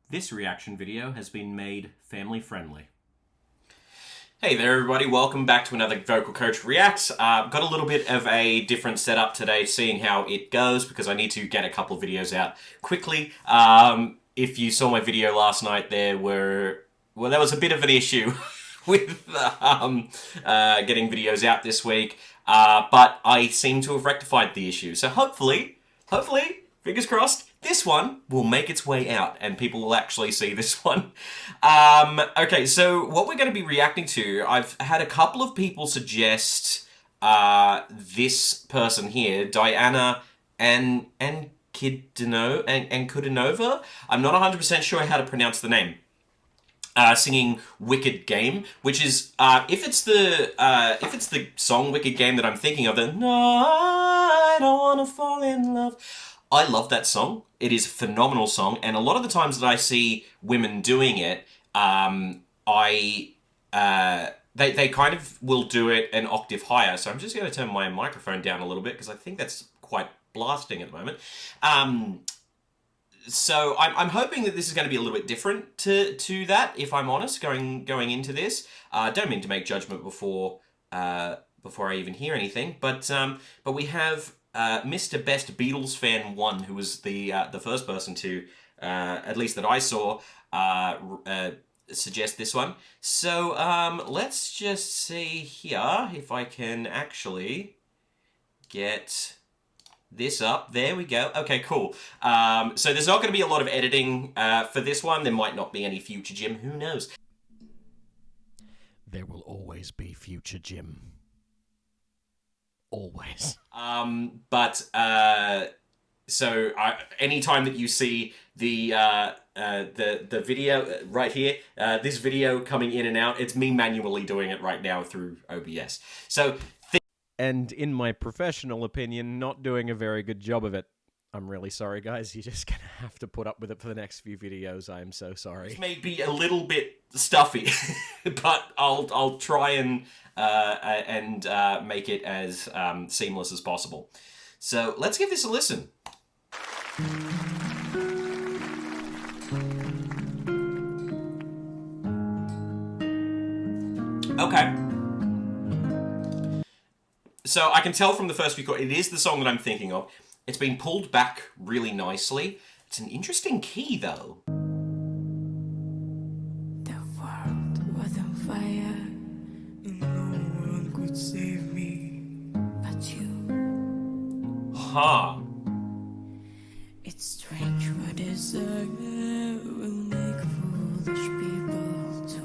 This reaction video has been made family friendly. Hey there everybody, welcome back to another Vocal Coach Reacts. Got a little bit of a different setup today, seeing how it goes, because I need to get a couple of videos out quickly. If you saw my video last night, there was a bit of an issue with getting videos out this week, but I seem to have rectified the issue. So hopefully, fingers crossed, this one will make its way out and people will actually see this one. Okay, so what we're going to be reacting to, I've had a couple of people suggest this person here, Diana Ankudinova. I'm not 100% sure how to pronounce the name. Singing "Wicked Game," which is if it's the song "Wicked Game" that I'm thinking of, then no, I don't wanna fall in love. I love that song. It is a phenomenal song, and a lot of the times that I see women doing it, they kind of will do it an octave higher. So I'm just going to turn my microphone down a little bit because I think that's quite blasting at the moment. So I'm hoping that this is going to be a little bit different to that, if I'm honest, going into this. Don't mean to make judgment before I even hear anything, but we have Mr. Best Beatles Fan 1, who was the first person to, at least that I saw, suggest this one. So let's just see here if I can actually get this up. There we go. Okay, cool. So there's not going to be a lot of editing for this one. There might not be any future Jim. Who knows? There will always be future Jim. Always. So anytime that you see the video right here, this video coming in and out, it's me manually doing it right now through OBS. So. And in my professional opinion, not doing a very good job of it. I'm really sorry, guys. You're just gonna have to put up with it for the next few videos. I am so sorry. This may be a little bit stuffy, but I'll try and make it as seamless as possible. So let's give this a listen. Okay. So I can tell from the first few chords, it is the song that I'm thinking of. It's been pulled back really nicely. It's an interesting key, though. The world was on fire, and no one could save me but you. Huh. It's strange what desire will make foolish people do.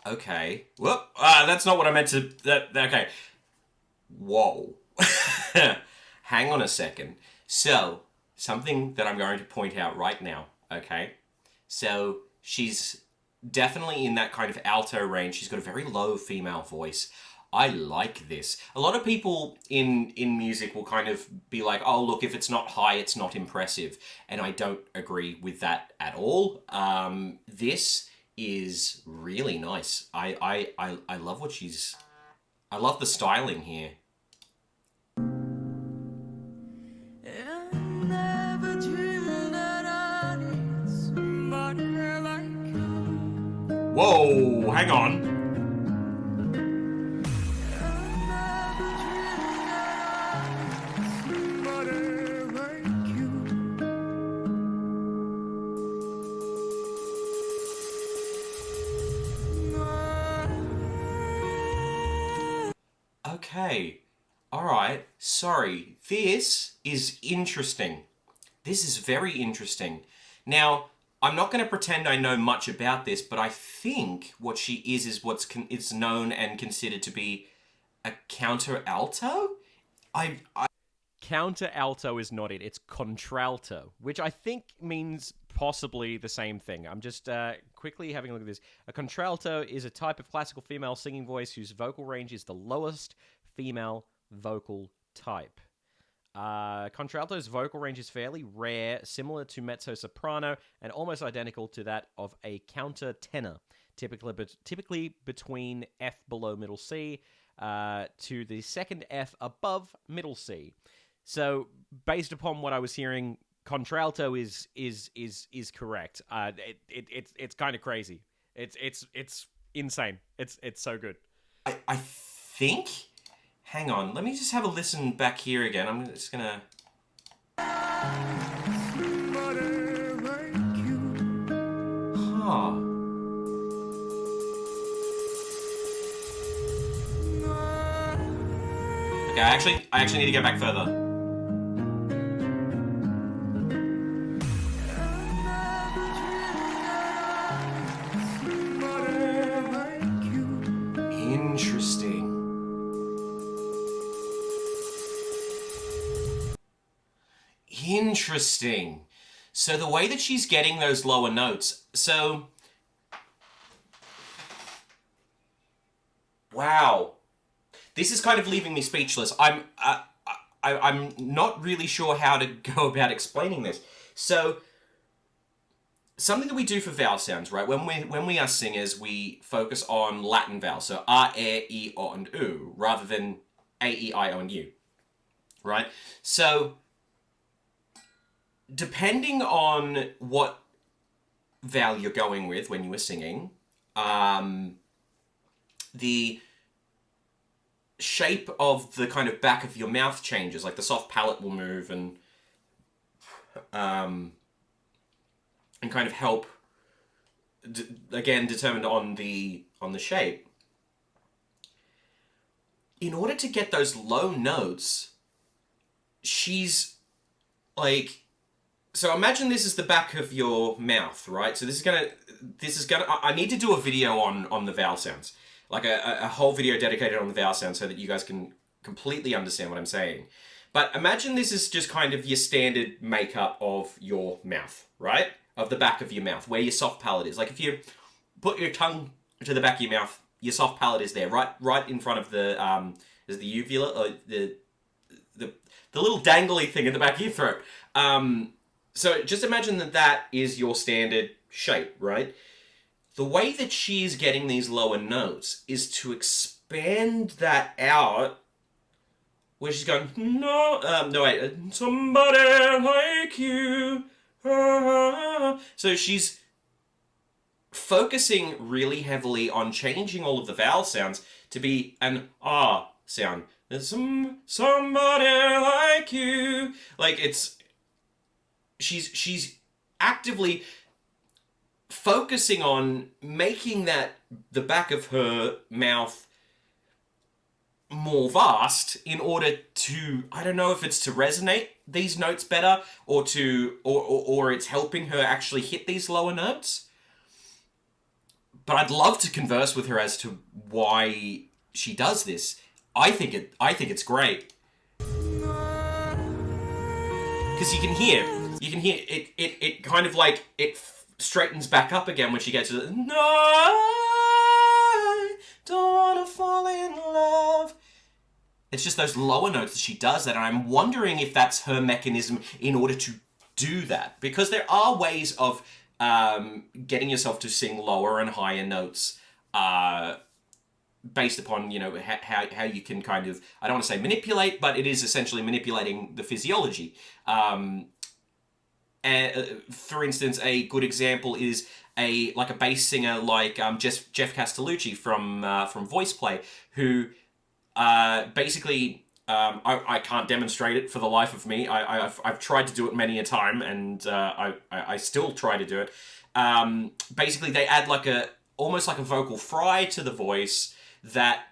Okay. Whoop. That's not what I meant to... okay. Whoa. Hang on a second. So, something that I'm going to point out right now, okay? So, she's definitely in that kind of alto range. She's got a very low female voice. I like this. A lot of people in music will kind of be like, oh, look, if it's not high, it's not impressive. And I don't agree with that at all. This is really nice. I love what she's... I love the styling here. Whoa, hang on. Okay, alright, sorry, this is interesting. This is very interesting. Now, I'm not going to pretend I know much about this, but I think what she is what's it's known and considered to be a counter-alto? Counter-alto is not it. It's contralto, which I think means possibly the same thing. I'm just quickly having a look at this. A contralto is a type of classical female singing voice whose vocal range is the lowest female vocal type. Contralto's vocal range is fairly rare, similar to mezzo-soprano, and almost identical to that of a countertenor, typically between F below middle C to the second F above middle C. So based upon what I was hearing, contralto is correct. It's kind of crazy. It's insane. It's so good. I think. Hang on, let me just have a listen back here again. I'm just gonna. Huh. Okay, I actually need to go back further. Interesting. Interesting. So the way that she's getting those lower notes, so wow, this is kind of leaving me speechless. I'm not really sure how to go about explaining this. So something that we do for vowel sounds, right? When we are singers, we focus on Latin vowels, so R, E, I, O, and U, rather than A, E, I, O, and U, right? So depending on what vowel you're going with when you were singing, the shape of the kind of back of your mouth changes, like the soft palate will move and kind of help, again, determined on the shape. In order to get those low notes, she's like, so imagine this is the back of your mouth, right? So this is gonna, I need to do a video on the vowel sounds, like a whole video dedicated on the vowel sounds so that you guys can completely understand what I'm saying. But imagine this is just kind of your standard makeup of your mouth, right? Of the back of your mouth, where your soft palate is. Like if you put your tongue to the back of your mouth, your soft palate is there, right in front of the, is the uvula, or the little dangly thing in the back of your throat. So just imagine that is your standard shape, right? The way that she's getting these lower notes is to expand that out, where she's going, somebody like you. So she's focusing really heavily on changing all of the vowel sounds to be an ah sound. There's somebody like you. Like she's actively focusing on making that the back of her mouth more vast in order to, I don't know if it's to resonate these notes better or it's helping her actually hit these lower notes. But I'd love to converse with her as to why she does this. I think it's great. Because you can hear it kind of like it straightens back up again when she gets to the, no, I don't want to fall in love. It's just those lower notes that she does that, and I'm wondering if that's her mechanism in order to do that. Because there are ways of getting yourself to sing lower and higher notes based upon, how you can kind of, I don't want to say manipulate, but it is essentially manipulating the physiology. For instance, a good example is a bass singer like Jeff Castellucci from Voice Play, who basically I can't demonstrate it for the life of me. I've tried to do it many a time, and I still try to do it. Basically, they add almost like a vocal fry to the voice that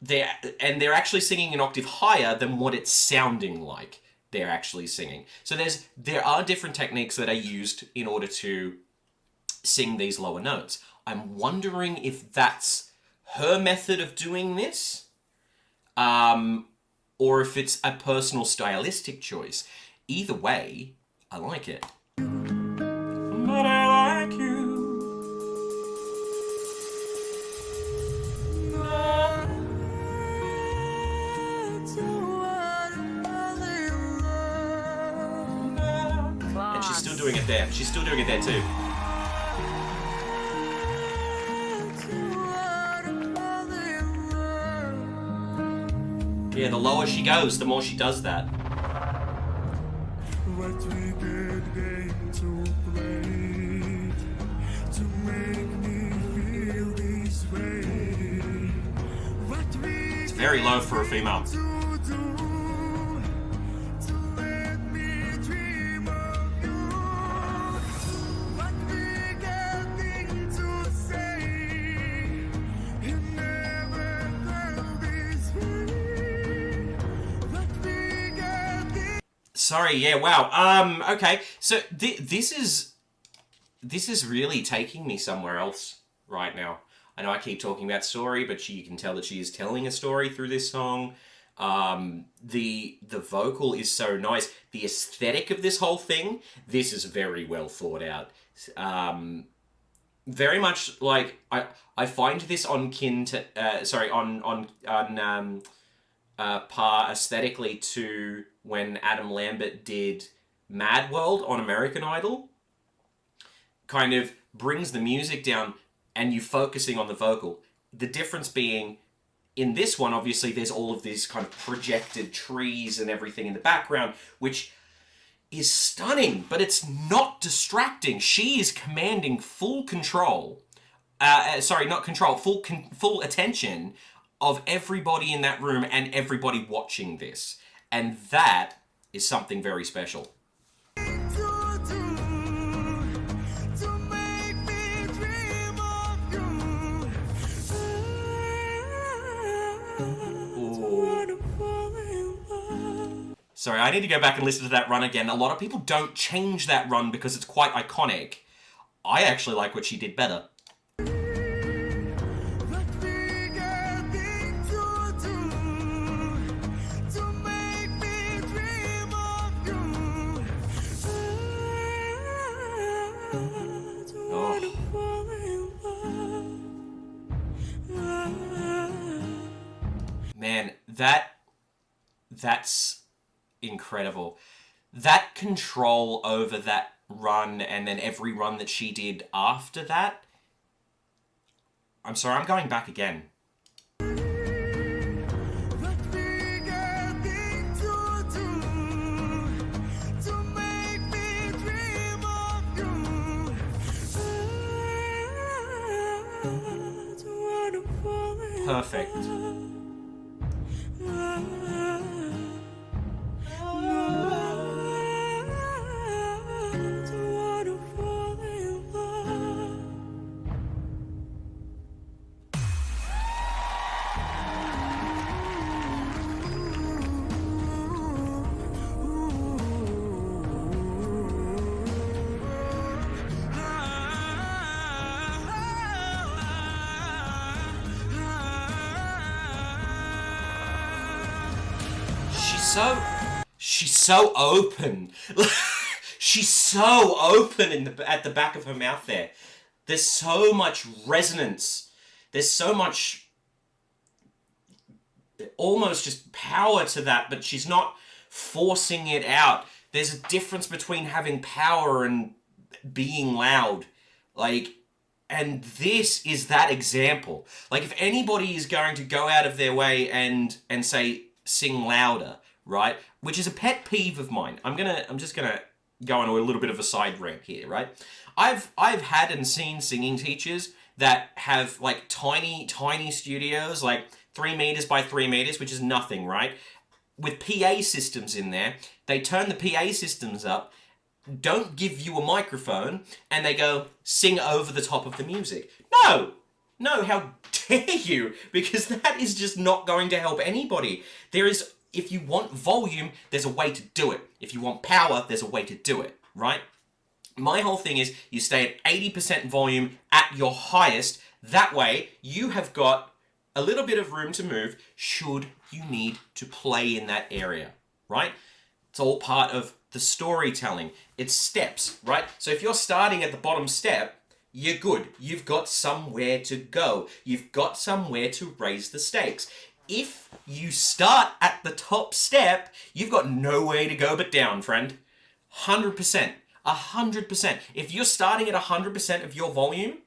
they're actually singing an octave higher than what it's sounding like they're actually singing. So there are different techniques that are used in order to sing these lower notes. I'm wondering if that's her method of doing this, or if it's a personal stylistic choice. Either way, I like it. But I like you. And she's still doing it there. She's still doing it there too. Yeah, the lower she goes, the more she does that. What we get game to play to make me feel this way. What we It's very low for a female. to do to let me dream of you. What we getting to say. You never felt this way. What we getting. Sorry, yeah, wow. Okay, so this is really taking me somewhere else right now. I know I keep talking about story, but you can tell that she is telling a story through this song. The vocal is so nice. The aesthetic of this whole thing, this is very well thought out. Very much like I find this on kin to par aesthetically to when Adam Lambert did Mad World on American Idol. Kind of brings the music down and you focusing on the vocal. The difference being, in this one, obviously, there's all of these kind of projected trees and everything in the background, which is stunning, but it's not distracting. She is commanding full control. Not control, full attention of everybody in that room and everybody watching this. And that is something very special. Sorry, I need to go back and listen to that run again. A lot of people don't change that run because it's quite iconic. I actually like what she did better. Man, that's incredible. That control over that run and then every run that she did after that. I'm sorry, I'm going back again. Perfect. She's so open. She's so open at the back of her mouth there. There's so much resonance. There's so much almost just power to that, but she's not forcing it out. There's a difference between having power and being loud. And this is that example. If anybody is going to go out of their way and say, sing louder, right? Which is a pet peeve of mine. I'm just gonna go on a little bit of a side rant here, right? I've had and seen singing teachers that have tiny studios, 3 meters by 3 meters, which is nothing, right? With PA systems in there, they turn the PA systems up, don't give you a microphone, and they go, sing over the top of the music. No, how dare you? Because that is just not going to help anybody. If you want volume, there's a way to do it. If you want power, there's a way to do it, right? My whole thing is you stay at 80% volume at your highest. That way, you have got a little bit of room to move should you need to play in that area, right? It's all part of the storytelling. It's steps, right? So if you're starting at the bottom step, you're good. You've got somewhere to go. You've got somewhere to raise the stakes. If you start at the top step, you've got no way to go but down, friend. 100%. 100%. If you're starting at 100% of your volume,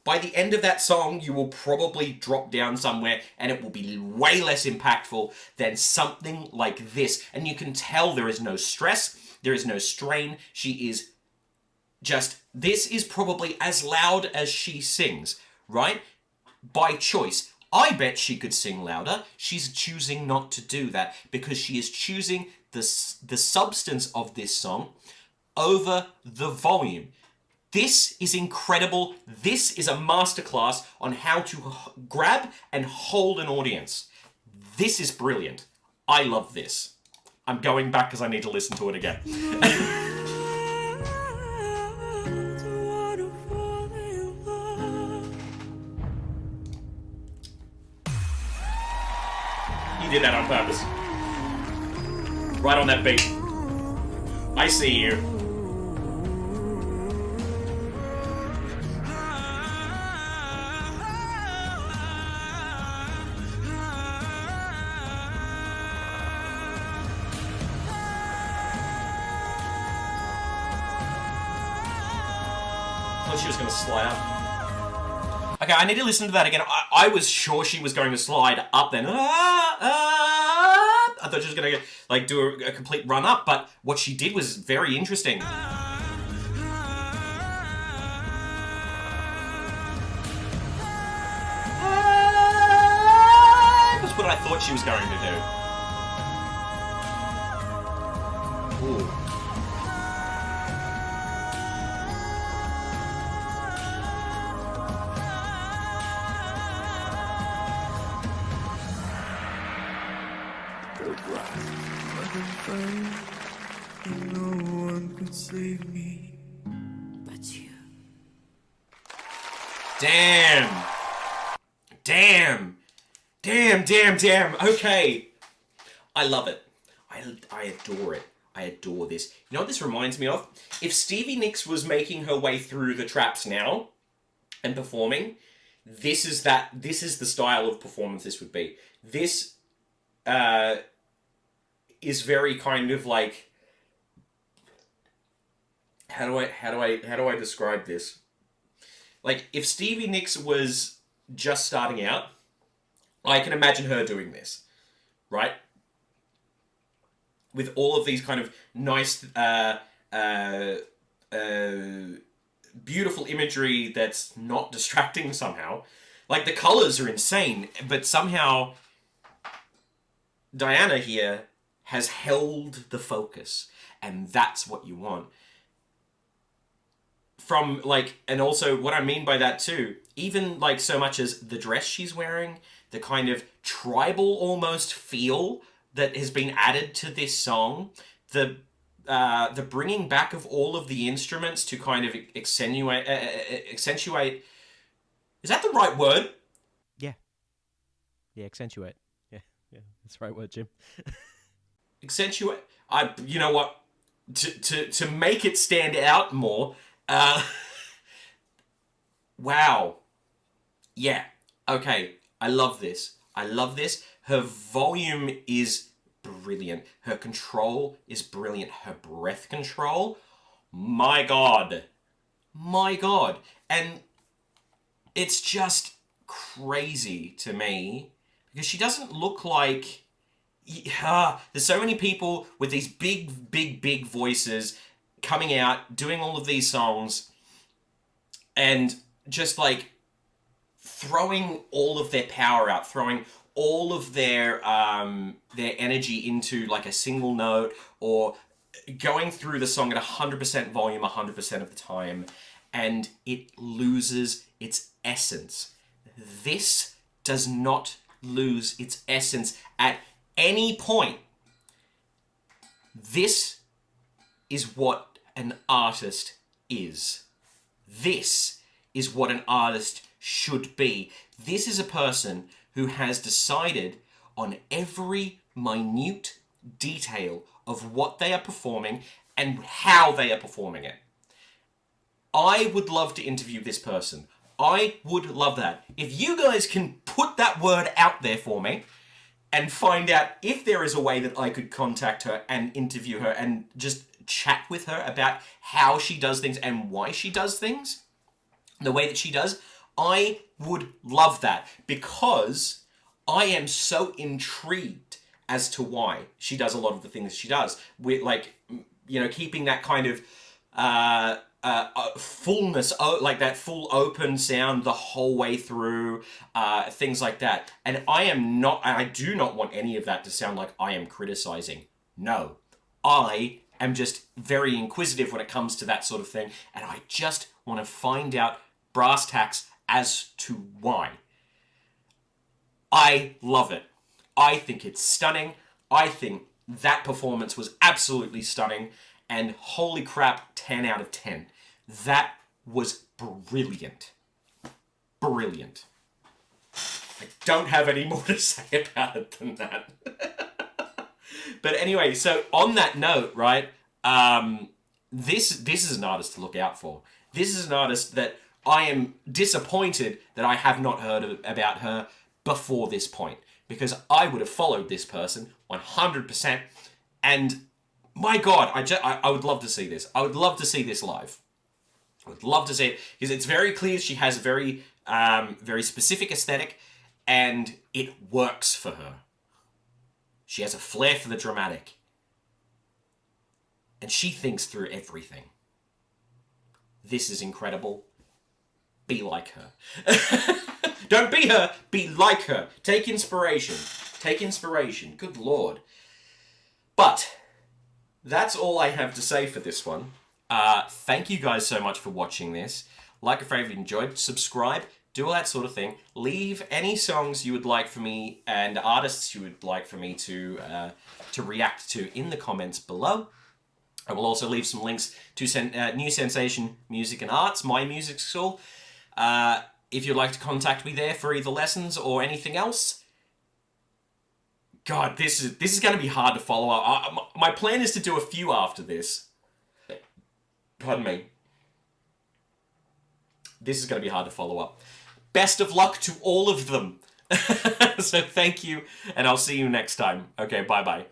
by the end of that song, you will probably drop down somewhere and it will be way less impactful than something like this. And you can tell there is no stress, there is no strain. She is just, this is probably as loud as she sings, right? By choice. I bet she could sing louder. She's choosing not to do that because she is choosing the substance of this song over the volume. This is incredible. This is a masterclass on how to grab and hold an audience. This is brilliant. I love this. I'm going back because I need to listen to it again. He did that on purpose. Right on that beat. I see you. I thought she was going to slide up. Okay, I need to listen to that again. I was sure she was going to slide up then. I thought she was going to like do a complete run up, but what she did was very interesting. That's what I thought she was going to do. Ooh. No one could save me but you. Damn. Okay. I love it. I adore it. I adore this. You know what this reminds me of? If Stevie Nicks was making her way through the traps now and performing, this is the style of performance this would be. This is very kind of like, how do I describe this? Like, if Stevie Nicks was just starting out, I can imagine her doing this, right? With all of these kind of nice, beautiful imagery that's not distracting somehow. Like, the colors are insane, but somehow Diana here has held the focus, and that's what you want. From, like, and also what I mean by that too, even like so much as the dress she's wearing, the kind of tribal almost feel that has been added to this song, the bringing back of all of the instruments to kind of accentuate. Is that the right word? Yeah, accentuate. Yeah, that's the right word, Jim. Accentuate. You know what? To make it stand out more. Wow. Yeah. Okay. I love this. Her volume is brilliant. Her control is brilliant. Her breath control. My God. And it's just crazy to me because she doesn't look like... there's so many people with these big voices coming out, doing all of these songs, and just like throwing all of their power out, throwing all of their energy into like a single note, or going through the song at 100% volume 100% of the time, and it loses its essence. This does not lose its essence at any point. This is what an artist is. This is what an artist should be. This is a person who has decided on every minute detail of what they are performing and how they are performing it. I would love to interview this person. I would love that. If you guys can put that word out there for me and find out if there is a way that I could contact her and interview her and just chat with her about how she does things and why she does things the way that she does, I would love that because I am so intrigued as to why she does a lot of the things she does. With, like, you know, keeping that kind of fullness, like that full open sound the whole way through, things like that. And I do not want any of that to sound like I am criticizing. No. I am just very inquisitive when it comes to that sort of thing, and I just want to find out brass tacks as to why. I love it. I think it's stunning. I think that performance was absolutely stunning, and holy crap, 10 out of 10. That was brilliant. Brilliant. I don't have any more to say about it than that. But anyway, so on that note, right, this is an artist to look out for. This is an artist that I am disappointed that I have not heard about her before this point, because I would have followed this person 100%, and my God, I would love to see this. I would love to see this live. I would love to see it, because it's very clear she has a very, very specific aesthetic, and it works for her. She has a flair for the dramatic. And she thinks through everything. This is incredible. Be like her. Don't be her, be like her. Take inspiration. Take inspiration. Good Lord. But that's all I have to say for this one. Thank you guys so much for watching this. Like if you enjoyed, subscribe, do all that sort of thing. Leave any songs you would like for me and artists you would like for me to react to in the comments below. I will also leave some links to New Sensation Music and Arts, my music school. If you'd like to contact me there for either lessons or anything else. God, this is going to be hard to follow up. My plan is to do a few after this. Pardon me. This is going to be hard to follow up. Best of luck to all of them. So thank you, and I'll see you next time. Okay, bye-bye.